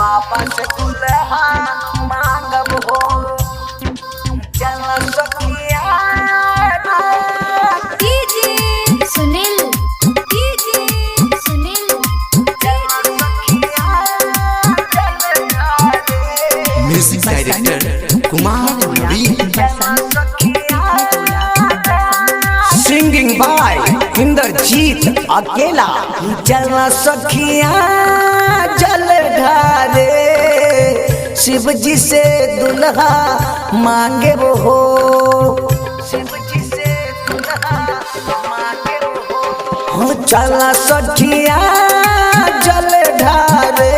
बाबा से दुल्हा मांगब हो। चल सखिया DJ Sunil music director Kumar Naveen. Singing by Indrajeet Akela. चल सखिया जल ढारे शिव जी से दुल्हा मांगे हो। शिव जी से दुल्हा मांगे हो। चल सखिया जल ढारे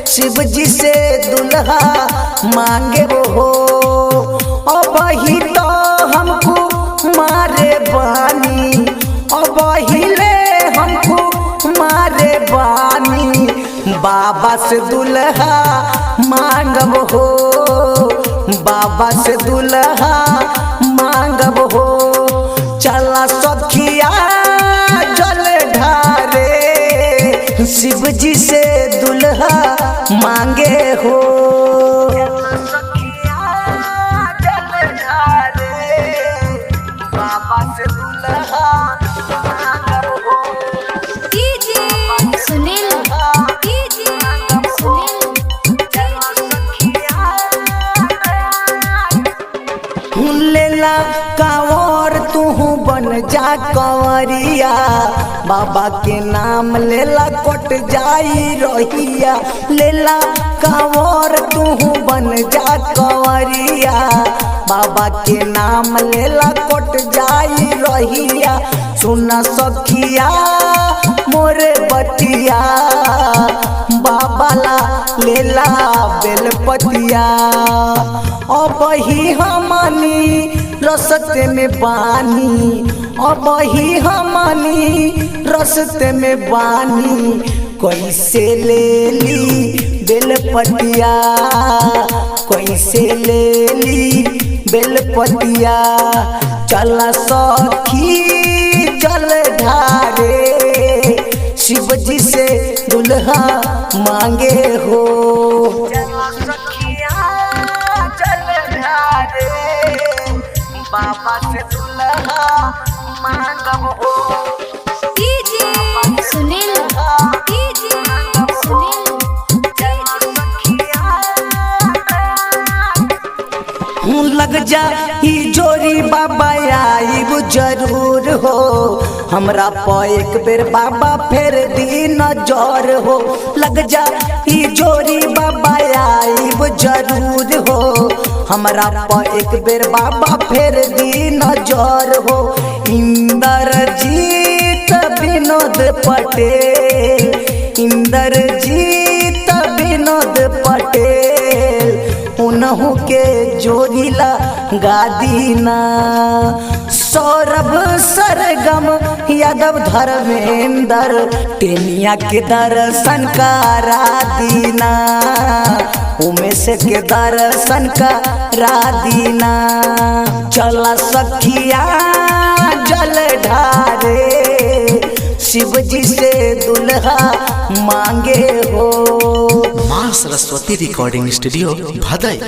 शिव जी से दुल्हा मांगे हो। अब ही तो हमको मारे बानी, अब हिले हमको मारे बानी। बाबा से दुल्हा मांगब हो, बाबा से दुल्हा मांगब हो। चला सखिया जल ढारे शिव जी से दुल्हा मांगे हो। बाबा से दुल्हा मांगब हो। डीजे सुनील लेला कांवर तू बन जा कंवरिया। बाबा के नाम लेला कट जाई रहिया। लेला कांवर तू बन जा कंवरिया। बाबा के नाम लेला कट जाई रहिया। सुना सखिया मोरे बतिया, बाबाला लेला बेलपतिया। अब ही हमनी रस्ते में बानी, अब ही हमनी रस्ते में बानी। कैसे ले ली बेलपतिया, कैसे ले ली बेलपतिया। चला सखी जल ढारे शिव जी से दुल्हा मांगे हो। बाबा से दुल्हा मांगब हो। डीजे सुनील लग जा ही जोरी बाबा आईब जरूर हो। हमरा पर एक बेर बाबा फेर दी नजर हो। लग जा ही जोरी बाबा आईब जरूर हो। हमरा पर एक बेर बाबा फेर दी नजर हो। इंद्रजीत विनोद पटेल, इंद्रजीत विनोद पटेल। उनहु के जोड़िला गादीना। सौरभ सरगम यादव धर्मेंद्र टेनिया के दर्शन करा दीना। उमेश के दर्शन करा दीना। चला सखिया जल ढारे शिव जी से दुल्हा मांगे हो। मां सरस्वती रिकॉर्डिंग स्टूडियो भदई।